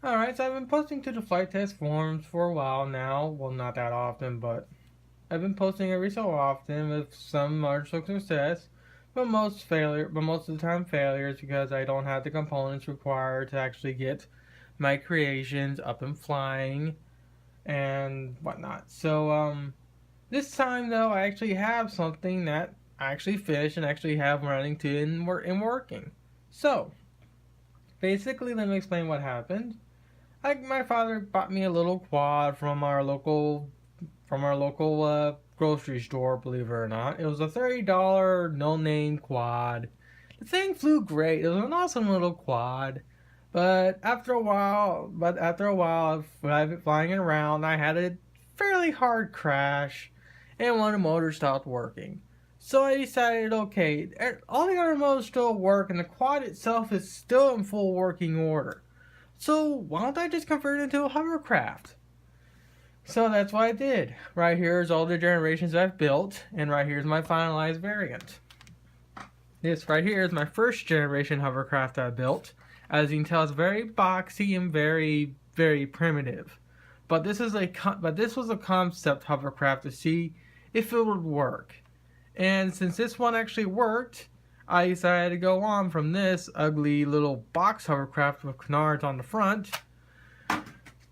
Alright, so I've been posting to the flight test forums for a while now. Well, not that often, but I've been posting every so often with some marginal success, but most of the time failures because I don't have the components required to actually get my creations up and flying and whatnot. This time though, I actually have something that I actually finished and actually have running to and working. So, basically, let me explain what happened. My father bought me a little quad from our local grocery store. Believe it or not, it was a $30 no name quad. The thing flew great. It was an awesome little quad. After a while of flying it around, I had a fairly hard crash, and one of the motors stopped working. So I decided, okay, all the other motors still work, and the quad itself is still in full working order. So why don't I just convert it into a hovercraft? So that's what I did. Right here is all the generations I've built, and right here is my finalized variant. This right here is my first generation hovercraft I built. As you can tell, it's very boxy and very primitive. But this was a concept hovercraft to see if it would work. And since this one actually worked, I decided to go on from this ugly little box hovercraft with canards on the front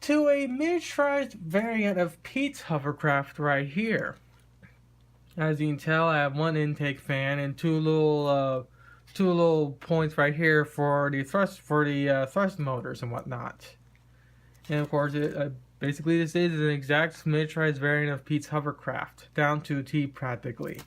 to a miniaturized variant of Pete's hovercraft right here. As you can tell, I have one intake fan and two little points right here for the thrust motors and whatnot. And of course, basically this is an exact miniaturized variant of Pete's hovercraft, down to a T practically.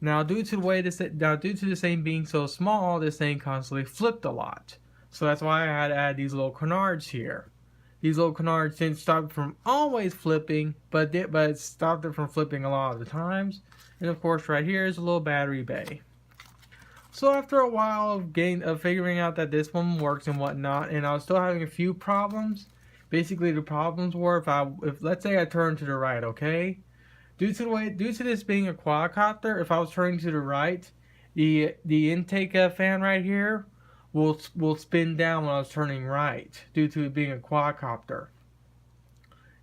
Now, due to the thing being so small, this thing constantly flipped a lot. So that's why I had to add these little canards here. These little canards didn't stop it from always flipping, but it stopped it from flipping a lot of the times. And of course, right here is a little battery bay. So after a while of figuring out that this one works and whatnot, and I was still having a few problems. Basically, the problems were if let's say I turn to the right, okay. Due to this being a quadcopter, if I was turning to the right, the intake fan right here will spin down when I was turning right due to it being a quadcopter.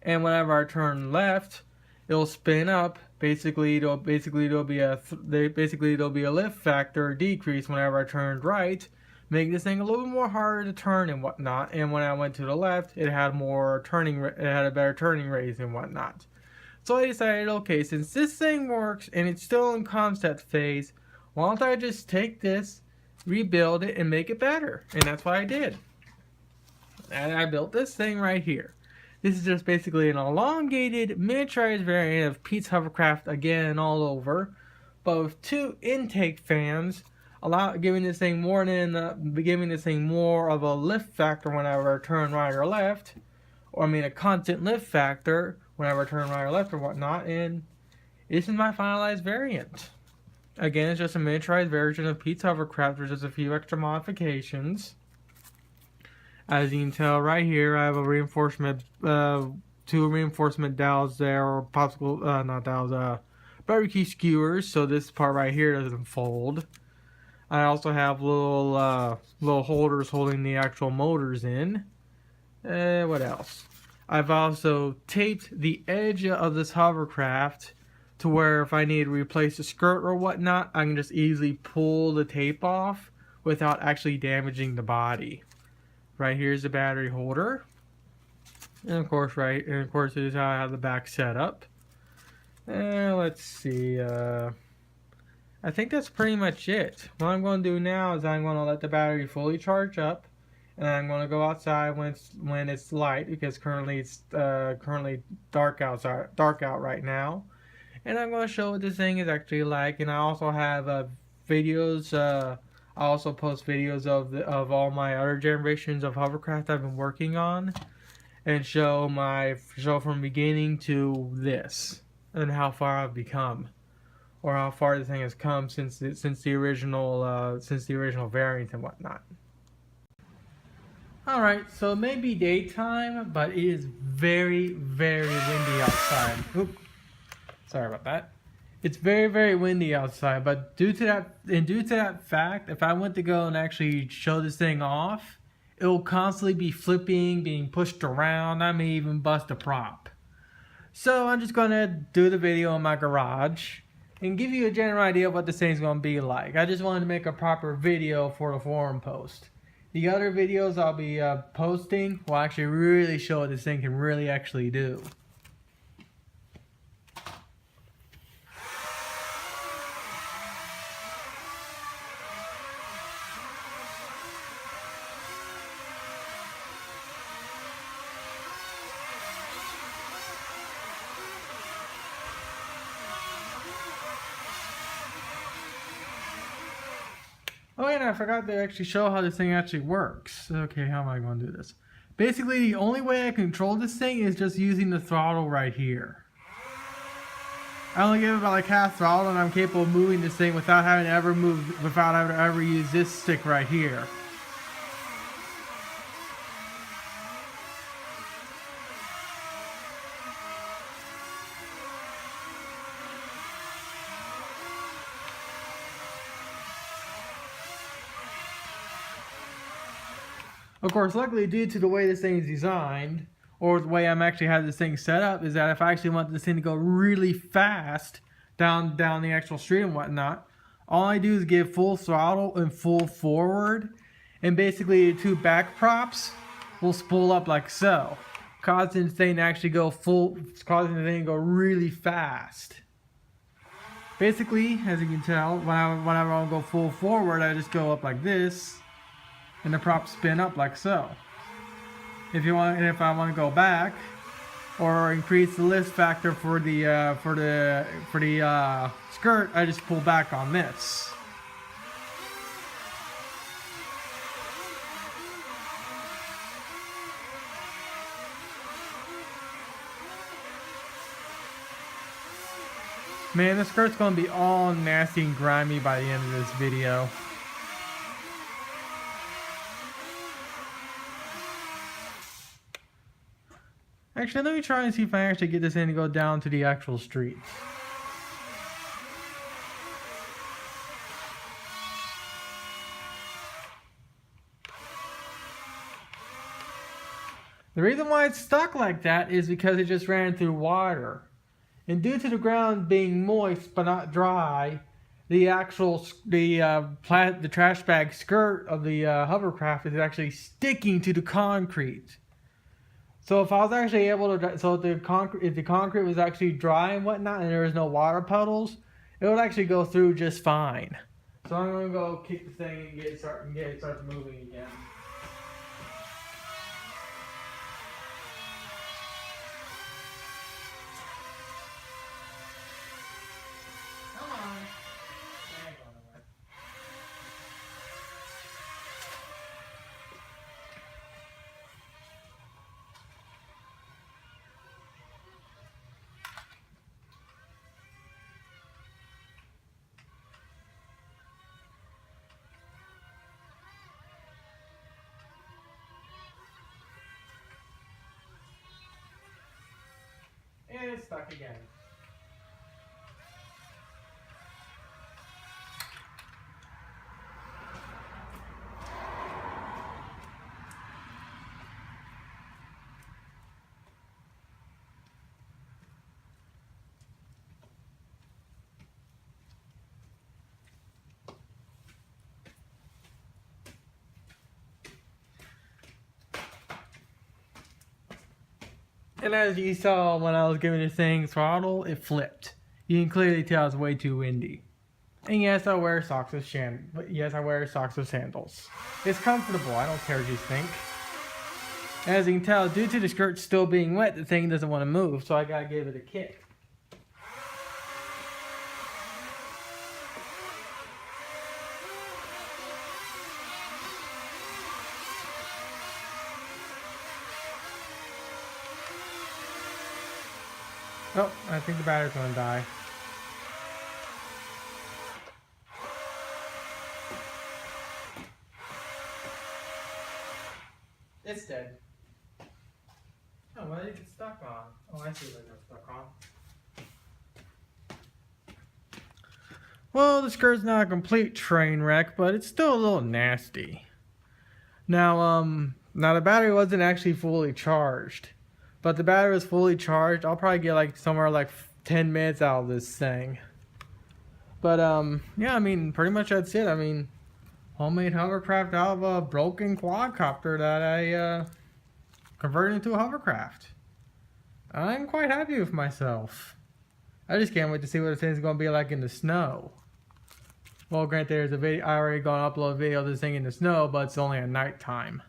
And whenever I turn left, it'll spin up. Basically there'll be a lift factor decrease whenever I turned right, making this thing a little bit more harder to turn and whatnot. And when I went to the left, it had a better turning radius and whatnot. So I decided, okay, since this thing works and it's still in concept phase, why don't I just take this, rebuild it, and make it better? And that's what I did. And I built this thing right here. This is just basically an elongated, miniaturized variant of Pete's hovercraft again all over, but with two intake fans, giving this thing more of a lift factor whenever I turn right or left, a constant lift factor whenever I turn right or left or whatnot. And this is my finalized variant. Again, it's just a miniaturized version of Pete's hovercraft with just a few extra modifications. As you can tell right here, I have a two reinforcement dowels there, or not dowels, barbecue skewers, so this part right here doesn't fold. I also have little holders holding the actual motors in. What else? I've also taped the edge of this hovercraft to where if I need to replace the skirt or whatnot, I can just easily pull the tape off without actually damaging the body. Right here's the battery holder. And of course, this is how I have the back set up. Let's see. I think that's pretty much it. What I'm going to do now is I'm going to let the battery fully charge up, and I'm going to go outside when it's light, because currently it's currently dark out right now. And I'm going to show what this thing is actually like. And I also have videos. I also post videos of all my other generations of hovercraft I've been working on, and show from beginning to this and how far I've become, or how far the thing has come since the original variant and whatnot. All right, so it may be daytime, but it is very windy outside. Oop, sorry about that. It's very windy outside, but due to that fact, if I went to go and actually show this thing off, it will constantly be flipping, being pushed around. I may even bust a prop. So I'm just going to do the video in my garage and give you a general idea of what this thing's going to be like. I just wanted to make a proper video for the forum post. The other videos I'll be posting will actually really show what this thing can really actually do. Oh, and I forgot to actually show how this thing actually works. Okay, how am I going to do this? Basically, the only way I control this thing is just using the throttle right here. I only give it about like half throttle, and I'm capable of moving this thing without having to ever use this stick right here. Of course, luckily, due to the way this thing is designed, or the way I'm actually have this thing set up, is that if I actually want this thing to go really fast down the actual street and whatnot, all I do is give full throttle and full forward, and basically the two back props will spool up like so, causing the thing to actually go causing the thing to go really fast. Basically, as you can tell, whenever I want to go full forward, I just go up like this, and the props spin up like so. If I want to go back or increase the lift factor for the skirt, I just pull back on this. Man, the skirt's gonna be all nasty and grimy by the end of this video. Actually, let me try and see if I actually get this thing to go down to the actual street. The reason why it's stuck like that is because it just ran through water. And due to the ground being moist but not dry, the trash bag skirt of the hovercraft is actually sticking to the concrete. So if I was actually able to, if the concrete was actually dry and whatnot, and there was no water puddles, it would actually go through just fine. So I'm gonna go kick the thing and get it start moving again. Come on. There you go. And it's stuck again. And as you saw when I was giving this thing throttle, it flipped. You can clearly tell it's way too windy. And yes, I wear socks with sandals. It's comfortable, I don't care what you think. And as you can tell, due to the skirt still being wet, the thing doesn't want to move, so I gotta give it a kick. Oh, I think the battery's gonna die. It's dead. Oh, what did it get stuck on? Oh, I see what it got stuck on. Well, the skirt's not a complete train wreck, but it's still a little nasty. Now the battery wasn't actually fully charged, but the battery was fully charged. I'll probably get like somewhere like 10 minutes out of this thing. But yeah, I mean, pretty much that's it. I mean, homemade hovercraft out of a broken quadcopter that I converted into a hovercraft. I'm quite happy with myself. I just can't wait to see what this thing's gonna be like in the snow. Well, granted, there's a video. I already gonna upload a video of this thing in the snow, but it's only at nighttime.